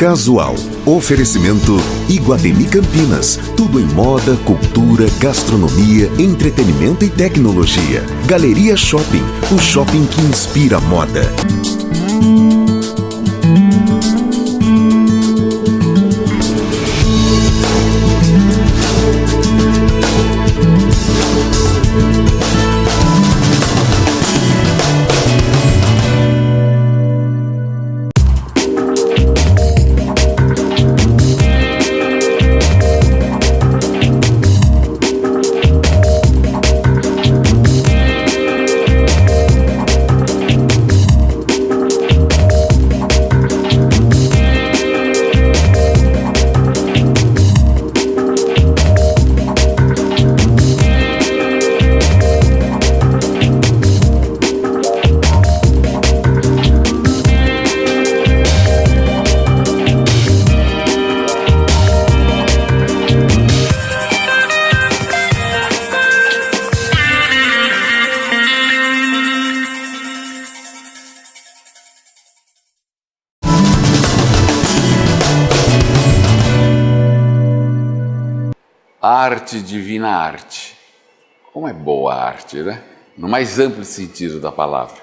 Casual. Oferecimento Iguatemi Campinas. Tudo em moda, cultura, gastronomia, entretenimento e tecnologia. Galeria Shopping. O shopping que inspira a moda. Arte, divina arte. Como é boa a arte, né? No mais amplo sentido da palavra.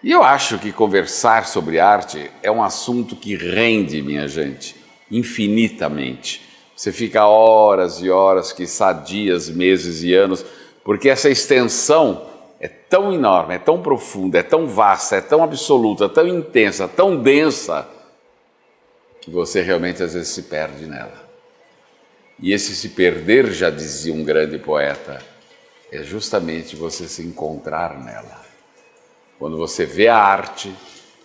E eu acho que conversar sobre arte é um assunto que rende, minha gente, infinitamente. Você fica horas e horas, quiçá dias, meses e anos, porque essa extensão é tão enorme, é tão profunda, é tão vasta, é tão absoluta, tão intensa, tão densa, que você realmente às vezes se perde nela. E esse se perder, já dizia um grande poeta, é justamente você se encontrar nela. Quando você vê a arte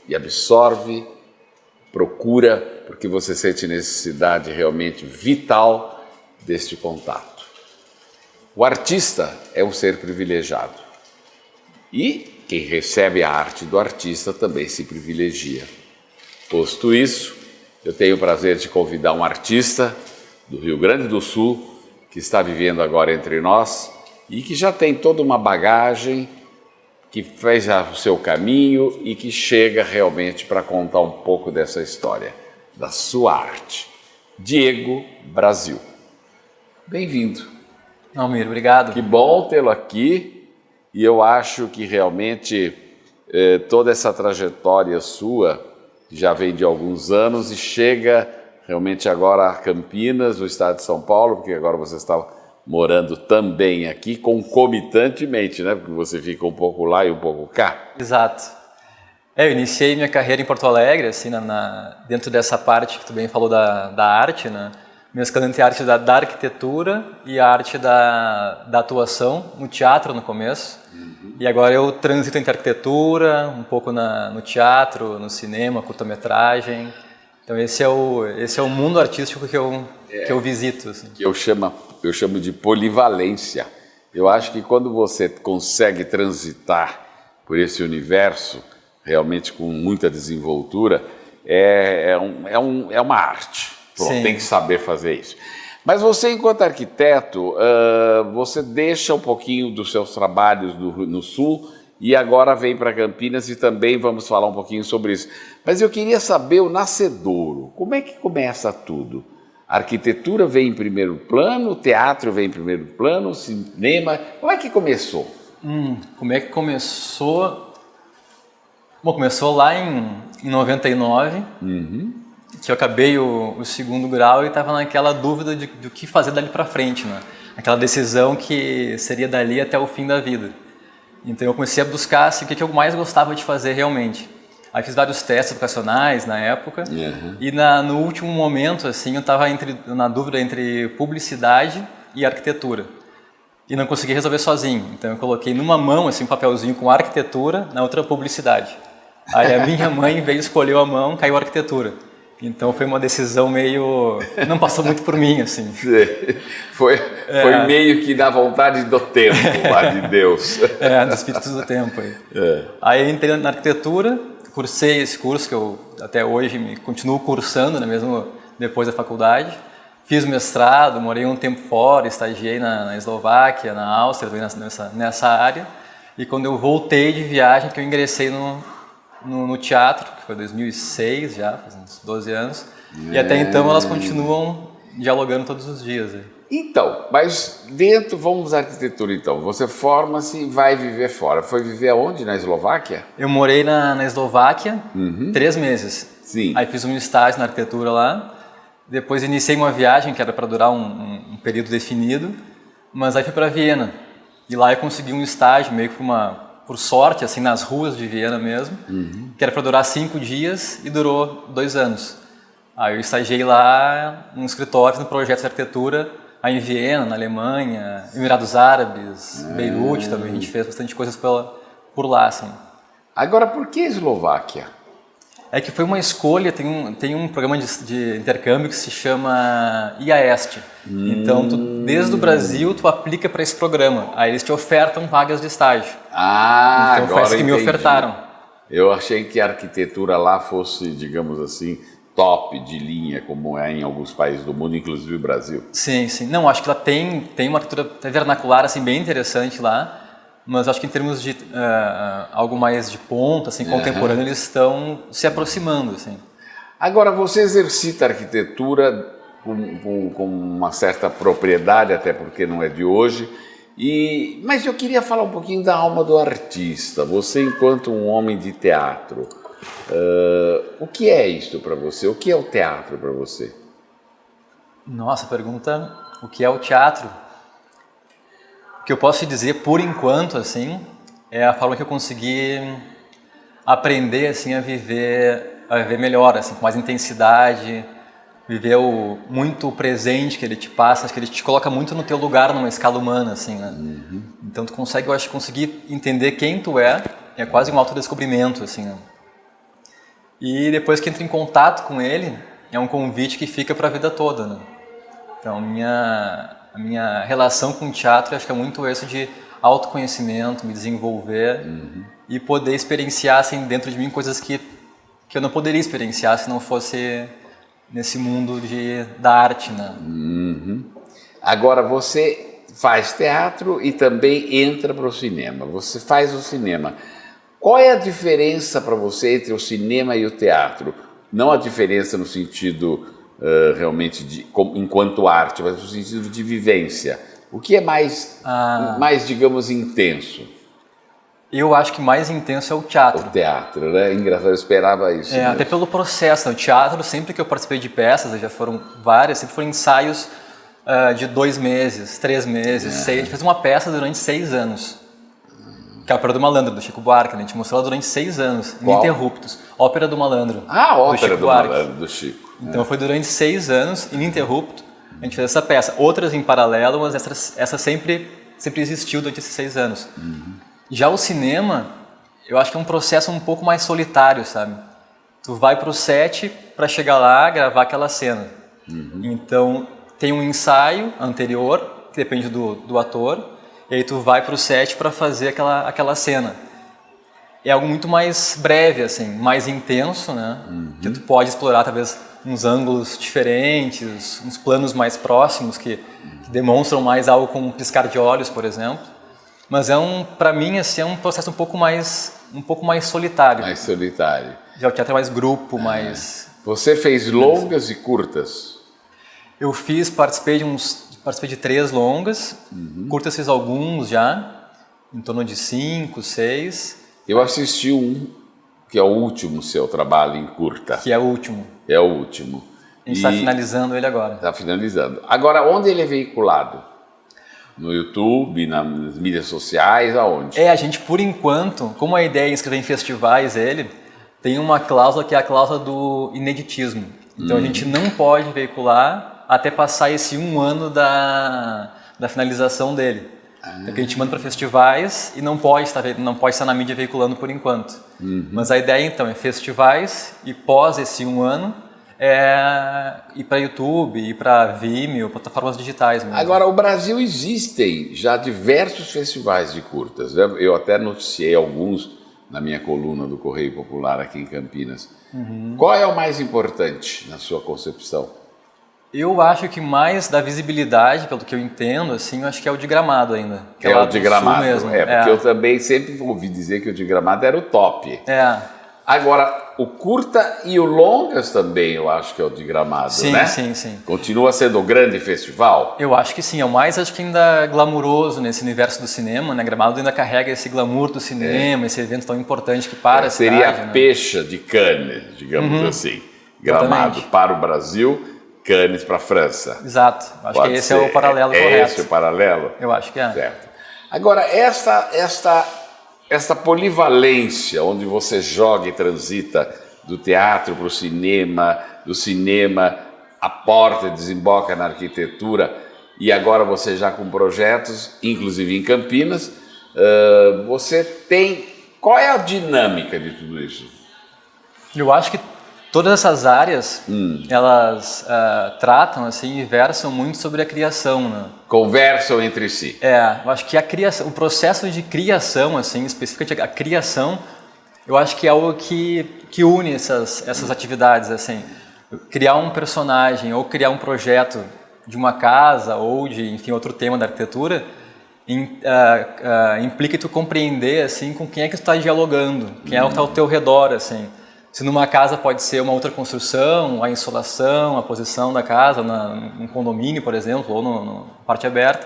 e absorve, procura, porque você sente necessidade realmente vital deste contato. O artista é um ser privilegiado. E quem recebe a arte do artista também se privilegia. Posto isso, eu tenho o prazer de convidar um artista do Rio Grande do Sul, que está vivendo agora entre nós e que já tem toda uma bagagem, que fez já o seu caminho e que chega realmente para contar um pouco dessa história, da sua arte. Diego Brasil. Bem-vindo. Almir, obrigado. Que bom tê-lo aqui e eu acho que realmente toda essa trajetória sua já vem de alguns anos e chega realmente agora a Campinas, no estado de São Paulo, porque agora você está morando também aqui, concomitantemente, né? Porque você fica um pouco lá e um pouco cá. Exato. Eu iniciei minha carreira em Porto Alegre, assim, dentro dessa parte que tu bem falou da arte, né? Mesclando entre a arte da arquitetura e a arte da atuação, no teatro no começo. E agora eu transito entre arquitetura, um pouco no teatro, no cinema, curta-metragem. Então esse é o mundo artístico que eu visito. Assim. Que eu chamo de polivalência. Eu acho que quando você consegue transitar por esse universo, realmente com muita desenvoltura, é uma arte. Pronto, tem que saber fazer isso. Mas você, enquanto arquiteto, você deixa um pouquinho dos seus trabalhos no Sul e agora vem para Campinas e também vamos falar um pouquinho sobre isso. Mas eu queria saber o nascedouro. Como é que começa tudo? A arquitetura vem em primeiro plano, o teatro vem em primeiro plano, o cinema... Como é que começou? Como é que começou? Bom, começou lá em 99, que eu acabei o segundo grau e estava naquela dúvida de o que fazer dali para frente, né? Aquela decisão que seria dali até o fim da vida. Então eu comecei a buscar assim, o que eu mais gostava de fazer realmente. Aí fiz vários testes vocacionais na época e no último momento assim, eu estava na dúvida entre publicidade e arquitetura. E não consegui resolver sozinho. Então eu coloquei numa mão assim, um papelzinho com arquitetura, na outra publicidade. Aí a minha mãe veio, escolheu a mão, caiu a arquitetura. Então foi uma decisão meio... não passou muito por mim, assim. Foi meio que na vontade do tempo, lá de Deus. Dos espíritos do tempo. Aí eu entrei na arquitetura, cursei esse curso que eu até hoje continuo cursando, né, mesmo depois da faculdade. Fiz mestrado, morei um tempo fora, estagiei na Eslováquia, na Áustria, nessa área. E quando eu voltei de viagem, que eu ingressei no teatro, que foi 2006 já, faz uns 12 anos. E até então elas continuam dialogando todos os dias. Então, mas vamos à arquitetura então. Você forma-se e vai viver fora. Foi viver aonde? Na Eslováquia? Eu morei na Eslováquia 3 meses. Sim. Aí fiz um estágio na arquitetura lá. Depois iniciei uma viagem que era para durar um período definido. Mas aí fui para Viena. E lá eu consegui um estágio meio que por sorte, assim, nas ruas de Viena mesmo. Que era para durar 5 dias e durou 2 anos. Aí eu estagiei lá num escritório, no projeto de arquitetura, aí em Viena, na Alemanha, Emirados Árabes, Beirute também, a gente fez bastante coisas por lá, assim. Agora, por que Eslováquia? É que foi uma escolha, tem um programa de intercâmbio que se chama IAEST. Então, desde o Brasil, tu aplica para esse programa. Aí eles te ofertam vagas de estágio. Ah, então, agora foi isso que me ofertaram. Eu achei que a arquitetura lá fosse, digamos assim, top de linha, como é em alguns países do mundo, inclusive o Brasil. Sim, sim. Não, acho que ela tem uma arquitetura até vernacular, assim, bem interessante lá, mas acho que em termos de algo mais de ponta, assim, contemporâneo, eles estão se aproximando, assim. Agora, você exercita a arquitetura com uma certa propriedade, até porque não é de hoje, mas eu queria falar um pouquinho da alma do artista. Você, enquanto um homem de teatro, o que é isto para você? O que é o teatro para você? Nossa, pergunta, o que é o teatro? O que eu posso te dizer, por enquanto, assim, é a forma que eu consegui aprender, assim, a viver melhor, assim, com mais intensidade, viver muito o presente que ele te passa, acho que ele te coloca muito no teu lugar numa escala humana, assim, né? Então tu consegue, eu acho, conseguir entender quem tu é quase um autodescobrimento, assim, né? E depois que entra em contato com ele, é um convite que fica para a vida toda, né? Então, a minha relação com o teatro, acho que é muito isso de autoconhecimento, me desenvolver e poder experienciar, assim, dentro de mim coisas que eu não poderia experienciar se não fosse nesse mundo da arte, né? Agora, você faz teatro e também entra para o cinema. Você faz o cinema. Qual é a diferença para você entre o cinema e o teatro? Não a diferença no sentido realmente enquanto arte, mas no sentido de vivência. O que é mais, digamos, intenso? Eu acho que mais intenso é o teatro. O teatro, né? Engraçado, eu esperava isso. Até pelo processo. O teatro, sempre que eu participei de peças, já foram várias, sempre foram ensaios de 2 meses, 3 meses, 6. A gente fez uma peça durante 6 anos. Que é a Ópera do Malandro, do Chico Buarque, né? A gente mostrou ela durante 6 anos, ininterruptos. Ópera do Malandro. A Ópera do Malandro, do Chico. Então foi durante 6 anos, ininterrupto, a gente fez essa peça. Outras em paralelo, mas essa sempre existiu durante esses 6 anos. Já o cinema, eu acho que é um processo um pouco mais solitário, sabe? Tu vai pro set para chegar lá, gravar aquela cena. Então tem um ensaio anterior, que depende do ator, e aí tu vai pro set para fazer aquela cena. É algo muito mais breve, assim, mais intenso, né? Que tu pode explorar, talvez, uns ângulos diferentes, uns planos mais próximos que demonstram mais algo como um piscar de olhos, por exemplo. Mas para mim, assim, é um processo um pouco mais solitário. Mais solitário. Já o teatro é mais grupo, mais... Você fez longas e curtas? Eu participei de 3 longas, curtas fiz alguns já, em torno de 5, 6. Eu assisti um, que é o último seu trabalho em curta. Que é o último. É o último. A gente está finalizando ele agora. Está finalizando. Agora, onde ele é veiculado? No YouTube, nas mídias sociais, aonde? A gente, por enquanto, como a ideia é inscrever em festivais tem uma cláusula que é a cláusula do ineditismo. Então a gente não pode veicular até passar esse 1 ano da finalização dele. Então a gente manda para festivais e não pode estar na mídia veiculando por enquanto. Mas a ideia então é festivais e pós esse 1 ano ir para YouTube, ir para Vimeo, plataformas digitais mesmo. Agora, o Brasil existem já diversos festivais de curtas, né? Eu até noticiei alguns na minha coluna do Correio Popular aqui em Campinas. Qual é o mais importante na sua concepção? Eu acho que mais da visibilidade, pelo que eu entendo, assim, eu acho que é o de Gramado ainda. É o de Gramado mesmo. Porque eu também sempre ouvi dizer que o de Gramado era o top. Agora, o curta e o longas também, eu acho que é o de Gramado, sim, né? Sim. Continua sendo o grande festival? Eu acho que sim, é o mais, acho que ainda glamuroso nesse universo do cinema, né? Gramado ainda carrega esse glamour do cinema, esse evento tão importante que para a cidade. Seria a né? Pecha de Cannes, digamos assim. Gramado Exatamente. para o Brasil, Cannes para a França. Exato, acho Pode que esse ser. é o paralelo correto. Esse o paralelo? Eu acho que é. Certo. Agora, esta polivalência, onde você joga e transita do teatro para o cinema, do cinema, a porta desemboca na arquitetura, e agora você já com projetos, inclusive em Campinas, você tem... Qual é a dinâmica de tudo isso? Eu acho que todas essas áreas, elas tratam assim, e versam muito sobre a criação, né? Conversam entre si. Eu acho que a criação, o processo de criação, assim, especificamente a criação, eu acho que é algo que une essas atividades, assim. Criar um personagem ou criar um projeto de uma casa ou de, enfim, outro tema da arquitetura implica tu compreender, assim, com quem é que tu está dialogando, quem é o que está ao teu redor, assim. Se numa casa pode ser uma outra construção, a insolação, a posição da casa, num condomínio, por exemplo, ou na parte aberta.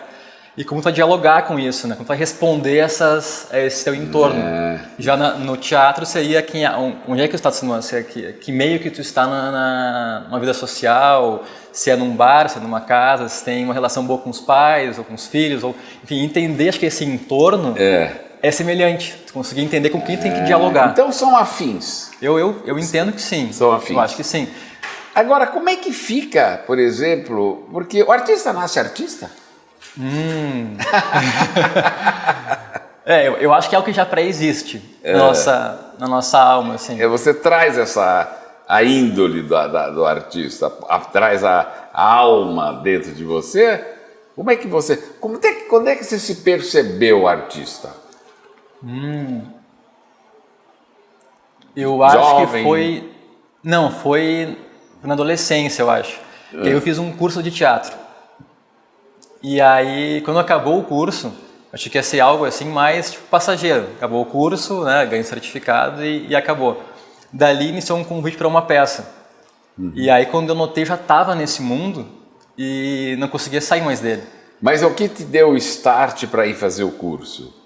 E como tu vai dialogar com isso, né? Como tu vai responder a esse teu entorno. Já no teatro seria onde é que tu está, que meio que tu está na vida social, se é num bar, se é numa casa, se tem uma relação boa com os pais ou com os filhos, ou, enfim, entender, acho que esse entorno é semelhante. Tu conseguir entender com quem tem que dialogar. Então são afins. Eu entendo que sim. São afins. Eu acho que sim. Agora, como é que fica, por exemplo, porque o artista nasce artista? Eu acho que é algo que já pré-existe na nossa alma, assim. Você traz a índole do artista, traz a alma dentro de você. Como é que você... Quando é que você se percebeu artista? Eu acho Jovem? que foi... Não, foi na adolescência, eu acho. E aí eu fiz um curso de teatro. E aí, quando acabou o curso, achei que ia ser algo assim mais tipo, passageiro. Acabou o curso, né, ganhei certificado e acabou. Dali iniciou um convite para uma peça. E aí, quando eu notei, eu já estava nesse mundo e não conseguia sair mais dele. Mas o que te deu o start para ir fazer o curso?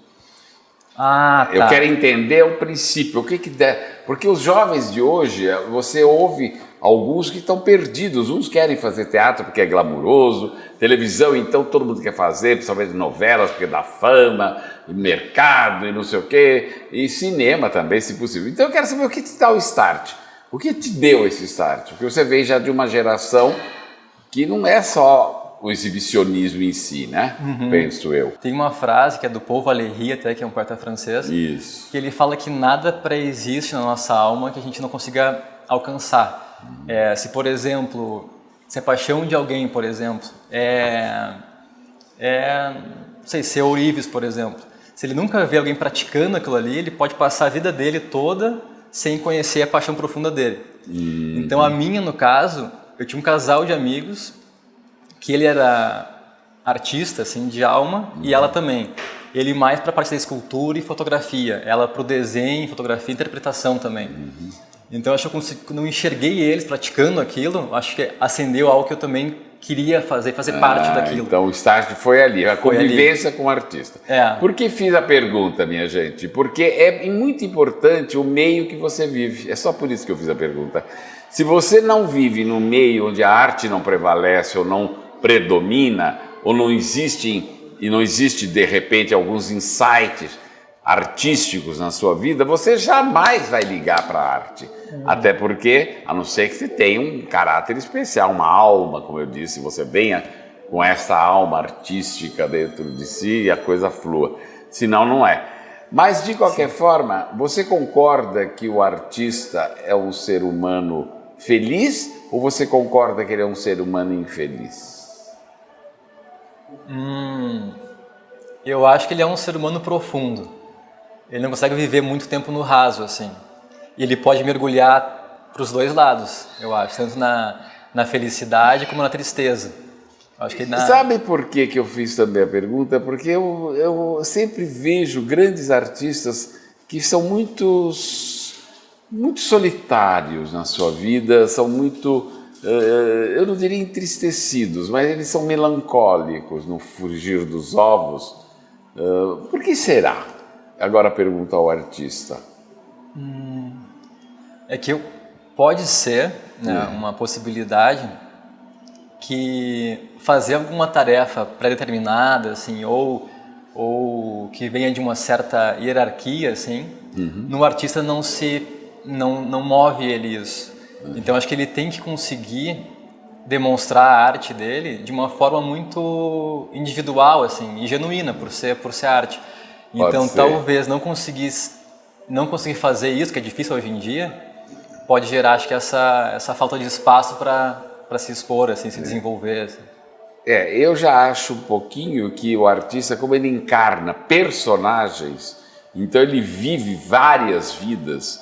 Ah, tá. Eu quero entender o princípio, o que der. Porque os jovens de hoje, você ouve alguns que estão perdidos. Uns querem fazer teatro porque é glamuroso, televisão então todo mundo quer fazer, principalmente novelas porque dá fama, mercado e não sei o quê, e cinema também, se possível. Então eu quero saber o que te dá o start. O que te deu esse start? Porque você veio já de uma geração que não é só o exibicionismo em si, né? Penso eu. Tem uma frase que é do Paul Valéry, até, que é um poeta francês, Isso. que ele fala que nada pré-existe na nossa alma que a gente não consiga alcançar. Se, por exemplo, se a paixão de alguém, por exemplo, não sei, ser ourives, por exemplo. Se ele nunca vê alguém praticando aquilo ali, ele pode passar a vida dele toda sem conhecer a paixão profunda dele. Então, a minha, no caso, eu tinha um casal de amigos que ele era artista, assim, de alma, e ela também. Ele mais para a parte da escultura e fotografia, ela para o desenho, fotografia e interpretação também. Então, acho que quando eu enxerguei eles praticando aquilo, acho que acendeu algo que eu também queria fazer parte daquilo. Então o start foi ali, a convivência com o artista. Por que fiz a pergunta, minha gente? Porque é muito importante o meio que você vive. É só por isso que eu fiz a pergunta. Se você não vive no meio onde a arte não prevalece ou não predomina, ou não existe de repente alguns insights artísticos na sua vida, você jamais vai ligar para a arte. Até porque, a não ser que você tenha um caráter especial, uma alma, como eu disse, você venha com essa alma artística dentro de si e a coisa flua. Senão, não é. Mas, de qualquer forma, você concorda que o artista é um ser humano feliz ou você concorda que ele é um ser humano infeliz? Eu acho que ele é um ser humano profundo. Ele não consegue viver muito tempo no raso, assim. E ele pode mergulhar para os dois lados, eu acho. Tanto na felicidade como na tristeza. Acho que Sabe por que eu fiz também a pergunta? Porque eu sempre vejo grandes artistas que são muito muito solitários na sua vida, são muito, eu não diria entristecidos, mas eles são melancólicos no frigir dos ovos. Por que será? Agora pergunta ao artista. É que pode ser, né, uma possibilidade que fazer alguma tarefa pré-determinada, assim, ou que venha de uma certa hierarquia, assim, no artista não move ele isso. Então acho que ele tem que conseguir demonstrar a arte dele de uma forma muito individual, assim, e genuína por ser arte. Então talvez não conseguir fazer isso, que é difícil hoje em dia, pode gerar, acho que essa falta de espaço para se expor, assim, se desenvolver. Assim. Eu já acho um pouquinho que o artista, como ele encarna personagens, então ele vive várias vidas,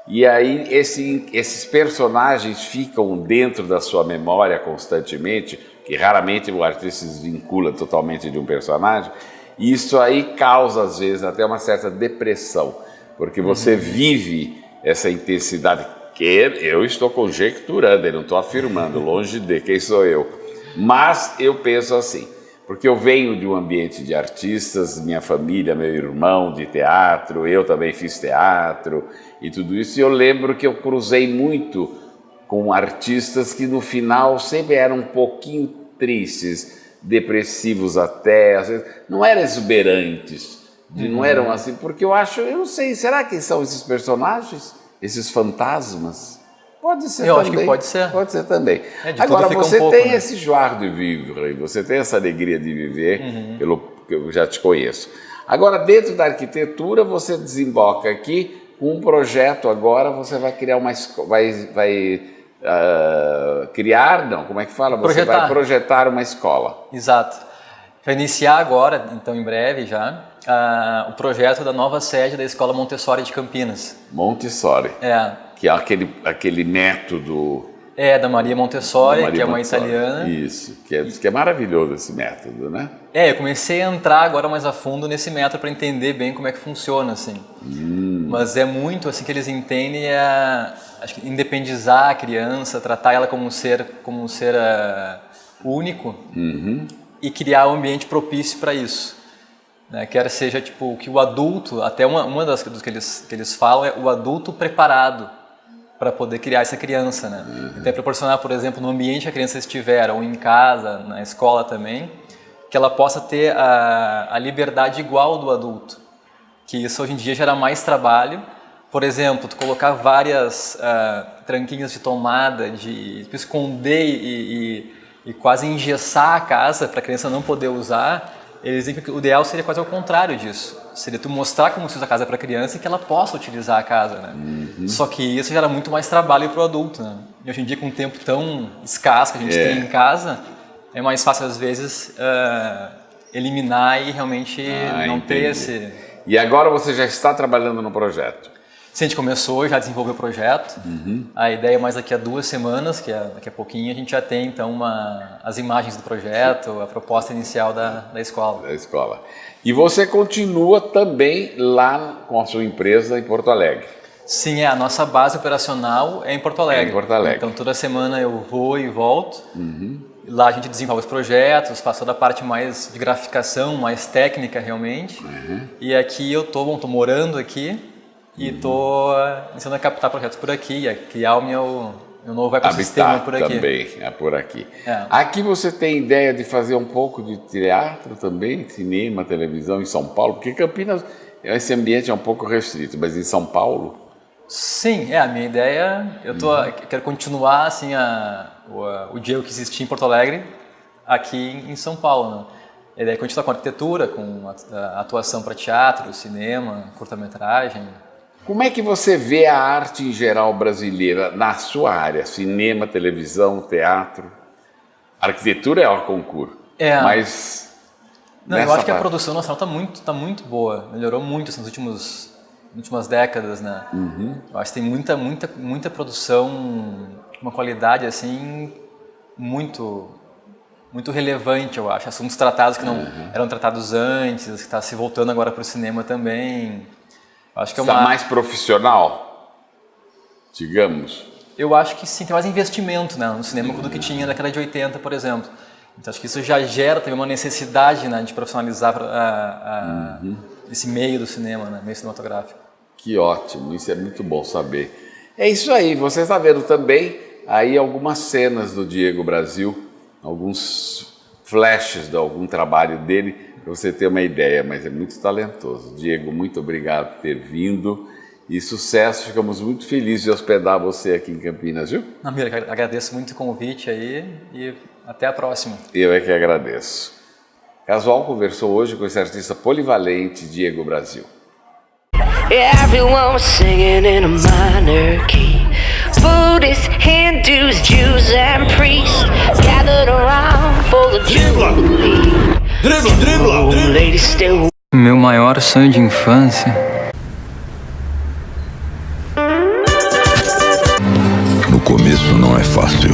e aí esses personagens ficam dentro da sua memória constantemente, que raramente o artista se desvincula totalmente de um personagem, e isso aí causa, às vezes, até uma certa depressão, porque você vive essa intensidade, que eu estou conjecturando, eu não estou afirmando, longe de quem sou eu. Mas eu penso assim, porque eu venho de um ambiente de artistas, minha família, meu irmão de teatro, eu também fiz teatro e tudo isso, e eu lembro que eu cruzei muito com artistas que no final sempre eram um pouquinho tristes, depressivos até, às vezes, não eram exuberantes, não eram assim, porque eu não sei, será que são esses personagens? Esses fantasmas? Pode ser eu também. Acho que pode ser. Pode ser também. Agora, você tem esse joie de vivre, você tem essa alegria de viver, pelo que eu já te conheço. Agora, dentro da arquitetura, você desemboca aqui com um projeto agora, você vai criar uma escola, criar, não, como é que fala? Você vai projetar uma escola. Exato. Vai iniciar agora, então em breve já, o projeto da nova sede da Escola Montessori de Campinas. Montessori. Que é aquele método... da Maria Montessori, que é uma italiana. Isso, que é maravilhoso esse método, né? Eu comecei a entrar agora mais a fundo nesse método para entender bem como é que funciona, assim. Mas é muito assim que eles entendem, acho que independizar a criança, tratar ela como um ser único e criar um ambiente propício para isso. Né? Quer seja tipo que o adulto, até uma das que eles falam é o adulto preparado para poder criar essa criança, né? Então proporcionar, por exemplo, no ambiente que a criança estiver, ou em casa, na escola também, que ela possa ter a liberdade igual do adulto. Que isso hoje em dia gera mais trabalho. Por exemplo, tu colocar várias tranquinhas de tomada, de esconder e quase engessar a casa para a criança não poder usar. Eles dizem que o ideal seria quase ao contrário disso. Seria tu mostrar como se usa a casa para a criança e que ela possa utilizar a casa, né? Só que isso gera muito mais trabalho para o adulto, né? E hoje em dia, com um tempo tão escasso que a gente tem em casa, é mais fácil, às vezes, eliminar e realmente não ter esse... E agora você já está trabalhando no projeto? Sim, a gente começou, já desenvolveu o projeto. A ideia é mais daqui a 2 semanas, que é daqui a pouquinho, a gente já tem então as imagens do projeto, a proposta inicial da escola. Da escola. E você continua também lá com a sua empresa em Porto Alegre? Sim, a nossa base operacional é em Porto Alegre. Em Porto Alegre. Então toda semana eu vou e volto. Lá a gente desenvolve os projetos, faz toda a parte mais de graficação, mais técnica realmente. E aqui eu tô morando aqui. E estou começando a captar projetos por aqui, a criar o meu novo ecossistema por aqui. Também, por aqui. Aqui você tem ideia de fazer um pouco de teatro também, cinema, televisão em São Paulo? Porque Campinas, esse ambiente é um pouco restrito, mas em São Paulo? Sim, a minha ideia, quero continuar assim, o Diego que existia em Porto Alegre, aqui em São Paulo, né? A ideia é continuar com arquitetura, com atuação para teatro, cinema, curta-metragem. Como é que você vê a arte em geral brasileira na sua área? Cinema, televisão, teatro? A arquitetura é ao concurso, mas... Não, eu acho que a produção nacional tá muito boa, melhorou muito assim, nas últimas décadas, né? Eu acho que tem muita produção, uma qualidade assim, muito relevante, eu acho. Assuntos tratados que não eram tratados antes, que está se voltando agora para o cinema também. Acho que está mais profissional? digamos? Eu acho que sim, tem mais investimento, né, no cinema do que tinha na década de 80, por exemplo. Então acho que isso já gera também uma necessidade, né, de profissionalizar esse meio do cinema, né, meio cinematográfico. Que ótimo, isso é muito bom saber. É isso aí, você está vendo também aí algumas cenas do Diego Brasil, alguns flashes de algum trabalho dele, para você ter uma ideia, mas é muito talentoso. Diego, muito obrigado por ter vindo e sucesso, ficamos muito felizes de hospedar você aqui em Campinas, viu? Namir, agradeço muito o convite aí e até a próxima. Eu é que agradeço. Casual conversou hoje com esse artista polivalente, Diego Brasil. Everyone was singing in a minor key. Buddhists, Hindus, Jews and priests gathered around for the Jubilee. Oh, ladies still... Meu maior sonho de infância. No começo não é fácil.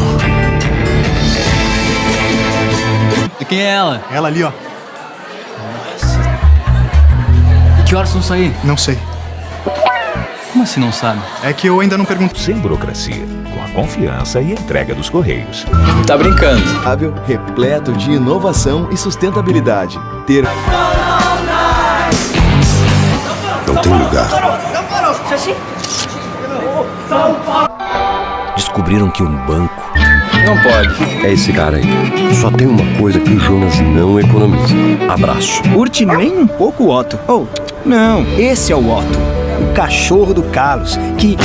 E quem é ela? Ela ali, ó. E que horas vão sair? Não sei. Como assim não sabe? É que eu ainda não pergunto. Sem burocracia, com a confiança e entrega dos Correios. Tá brincando. Repleto de inovação e sustentabilidade. Ter... Não tem lugar. Descobriram que um banco Não pode. É esse cara aí. Só tem uma coisa que o Jonas não economiza. Abraço. Curte nem um pouco o Otto. Oh, não, esse é o Otto. O cachorro do Carlos, que...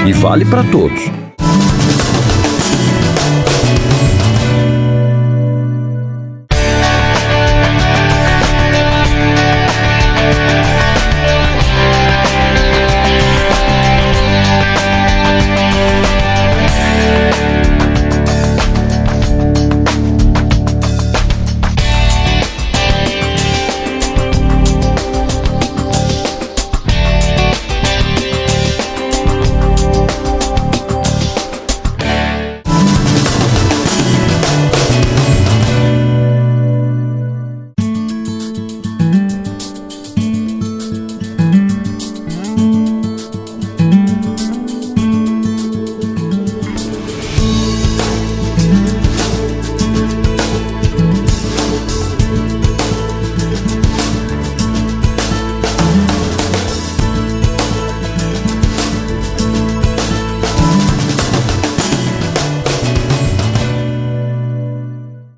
E vale pra todos.